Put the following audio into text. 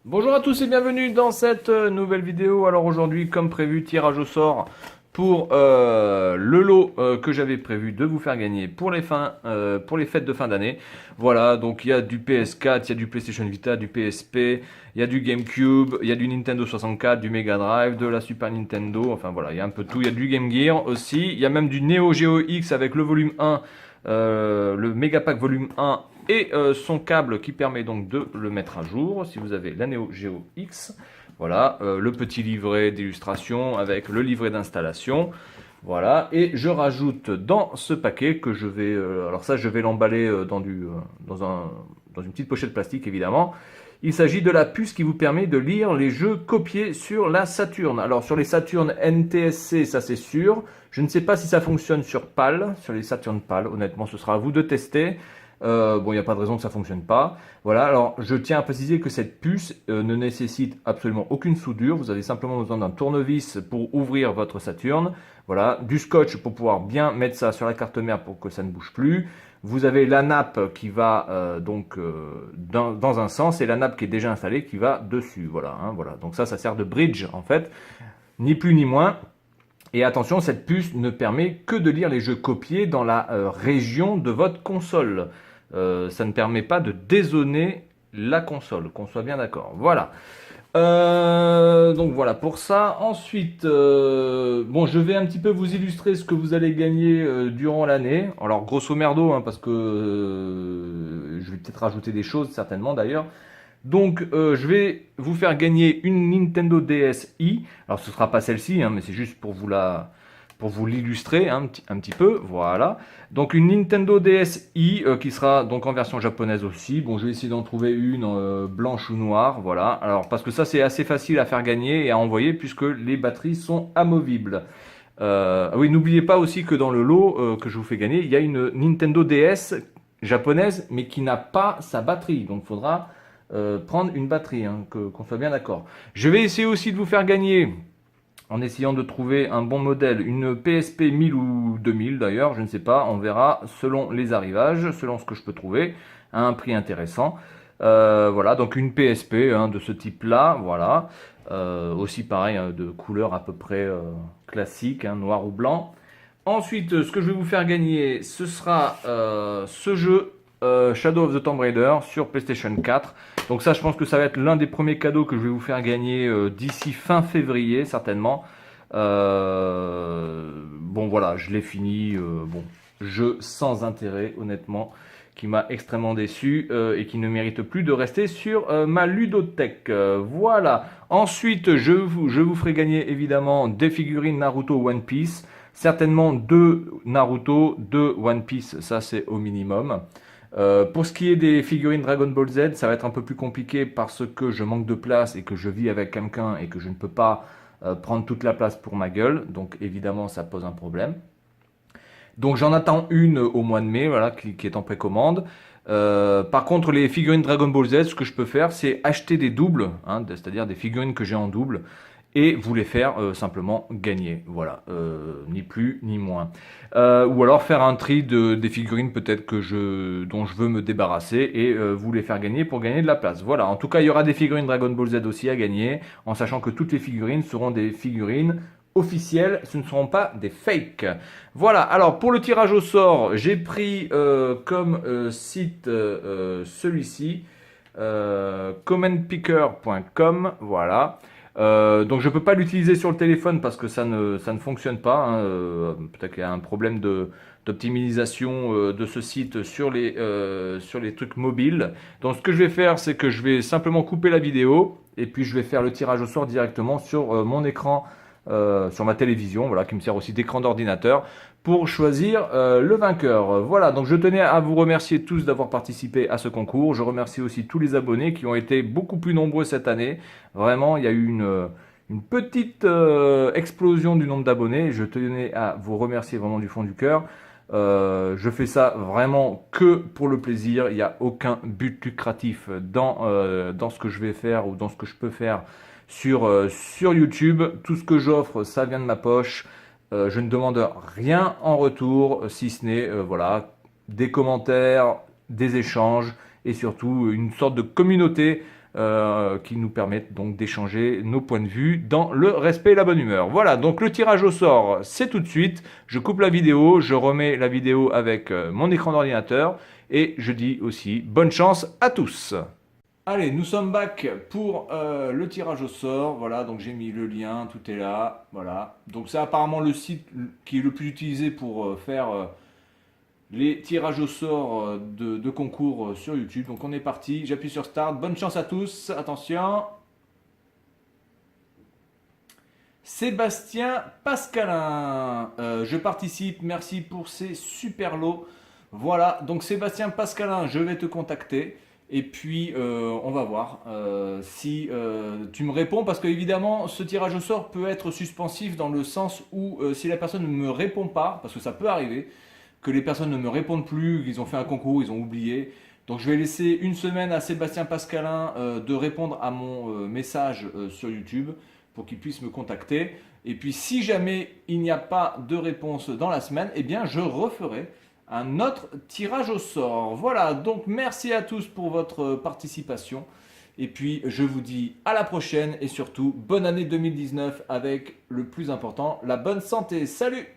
Bonjour à tous et bienvenue dans cette nouvelle vidéo. Alors aujourd'hui, comme prévu, tirage au sort pour le lot que j'avais prévu de vous faire gagner pour pour les fêtes de fin d'année. Voilà, donc il y a du PS4, il y a du PlayStation Vita, du PSP, il y a du GameCube, il y a du Nintendo 64, du Mega Drive, de la Super Nintendo, enfin voilà, il y a un peu tout. Il y a du Game Gear aussi, il y a même du Neo Geo X avec le volume 1, le Megapack volume 1 et son câble qui permet donc de le mettre à jour si vous avez la Neo Geo X. Voilà, le petit livret d'illustration avec le livret d'installation. Voilà, et je rajoute dans ce paquet que je vais, alors ça je vais l'emballer dans une petite pochette plastique évidemment. Il s'agit de la puce qui vous permet de lire les jeux copiés sur la Saturn. Alors sur les Saturn NTSC, ça c'est sûr. Je ne sais pas si ça fonctionne sur PAL, sur les Saturn PAL. Honnêtement, ce sera à vous de tester. Bon, il n'y a pas de raison que ça ne fonctionne pas. Voilà, alors je tiens à préciser que cette puce ne nécessite absolument aucune soudure. Vous avez simplement besoin d'un tournevis pour ouvrir votre Saturn. Voilà, du scotch pour pouvoir bien mettre ça sur la carte mère pour que ça ne bouge plus. Vous avez la nappe qui va dans un sens et la nappe qui est déjà installée qui va dessus. Voilà, hein, voilà. Donc ça sert de bridge en fait, ni plus ni moins. Et attention, cette puce ne permet que de lire les jeux copiés dans la région de votre console. Ça ne permet pas de dézoner la console, qu'on soit bien d'accord. Voilà. Donc voilà pour ça. Ensuite, bon, je vais un petit peu vous illustrer ce que vous allez gagner durant l'année. Alors grosso merdo, hein, parce que je vais peut-être rajouter des choses, certainement d'ailleurs. Donc je vais vous faire gagner une Nintendo DSi. Alors ce sera pas celle-ci, hein, mais c'est juste pour vous l'illustrer un petit peu. Voilà. Donc une Nintendo DSi qui sera donc en version japonaise aussi. Bon, je vais essayer d'en trouver une blanche ou noire. Voilà. Alors parce que ça c'est assez facile à faire gagner et à envoyer puisque les batteries sont amovibles. Oui, n'oubliez pas aussi que dans le lot que je vous fais gagner, il y a une Nintendo DS japonaise, mais qui n'a pas sa batterie. Donc il faudra prendre une batterie, hein, qu'on soit bien d'accord. Je vais essayer aussi de vous faire gagner, en essayant de trouver un bon modèle, une PSP 1000 ou 2000 d'ailleurs, je ne sais pas, on verra selon les arrivages, selon ce que je peux trouver, à un prix intéressant. Voilà, donc une PSP hein, de ce type-là, voilà. Aussi pareil, hein, de couleur à peu près classique, hein, noir ou blanc. Ensuite, ce que je vais vous faire gagner, ce sera ce jeu Shadow of the Tomb Raider sur PlayStation 4. Donc ça, je pense que ça va être l'un des premiers cadeaux que je vais vous faire gagner d'ici fin février, certainement. Bon, voilà, je l'ai fini. Bon, jeu sans intérêt, honnêtement, qui m'a extrêmement déçu et qui ne mérite plus de rester sur ma ludothèque. Voilà. Ensuite, je vous ferai gagner évidemment des figurines Naruto One Piece. Certainement 2 Naruto, 2 One Piece, ça c'est au minimum. Pour ce qui est des figurines Dragon Ball Z, ça va être un peu plus compliqué parce que je manque de place et que je vis avec quelqu'un et que je ne peux pas prendre toute la place pour ma gueule. Donc évidemment, ça pose un problème. Donc j'en attends une au mois de mai, voilà, qui est en précommande. Par contre, les figurines Dragon Ball Z, ce que je peux faire, c'est acheter des doubles, hein, c'est-à-dire des figurines que j'ai en double, et vous les faire simplement gagner. Voilà, ni plus ni moins. Ou alors faire un tri des figurines peut-être dont je veux me débarrasser et vous les faire gagner pour gagner de la place. Voilà, en tout cas, il y aura des figurines Dragon Ball Z aussi à gagner, en sachant que toutes les figurines seront des figurines officielles, ce ne seront pas des fakes. Voilà, alors pour le tirage au sort, j'ai pris comme site celui-ci, commentpicker.com, voilà. Donc je ne peux pas l'utiliser sur le téléphone parce que ça ne fonctionne pas, hein. Peut-être qu'il y a un problème d'optimisation de ce site sur les trucs mobiles. Donc ce que je vais faire, c'est que je vais simplement couper la vidéo et puis je vais faire le tirage au sort directement sur mon écran, sur ma télévision, voilà, qui me sert aussi d'écran d'ordinateur, pour choisir le vainqueur. Voilà, donc je tenais à vous remercier tous d'avoir participé à ce concours. Je remercie aussi tous les abonnés qui ont été beaucoup plus nombreux cette année. Vraiment, il y a eu une petite explosion du nombre d'abonnés. Je tenais à vous remercier vraiment du fond du cœur. Je fais ça vraiment que pour le plaisir. Il n'y a aucun but lucratif dans ce que je vais faire ou dans ce que je peux faire sur YouTube. Tout ce que j'offre, ça vient de ma poche. Je ne demande rien en retour, si ce n'est voilà, des commentaires, des échanges et surtout une sorte de communauté qui nous permettent donc d'échanger nos points de vue dans le respect et la bonne humeur. Voilà, donc le tirage au sort, c'est tout de suite. Je coupe la vidéo, je remets la vidéo avec mon écran d'ordinateur et je dis aussi bonne chance à tous. Allez, nous sommes back pour le tirage au sort. Voilà, donc j'ai mis le lien, tout est là. Voilà, donc c'est apparemment le site qui est le plus utilisé pour faire les tirages au sort de concours sur YouTube. Donc on est parti, j'appuie sur Start. Bonne chance à tous, attention. Sébastien Pascalin, je participe, merci pour ces super lots. Voilà, donc Sébastien Pascalin, je vais te contacter. Et puis, on va voir si tu me réponds, parce qu'évidemment, ce tirage au sort peut être suspensif dans le sens où si la personne ne me répond pas, parce que ça peut arriver, que les personnes ne me répondent plus, qu'ils ont fait un concours, ils ont oublié. Donc je vais laisser une semaine à Sébastien Pascalin de répondre à mon message sur YouTube pour qu'il puisse me contacter. Et puis si jamais il n'y a pas de réponse dans la semaine, eh bien je referai un autre tirage au sort. Voilà, donc merci à tous pour votre participation. Et puis je vous dis à la prochaine et surtout bonne année 2019 avec le plus important, la bonne santé. Salut!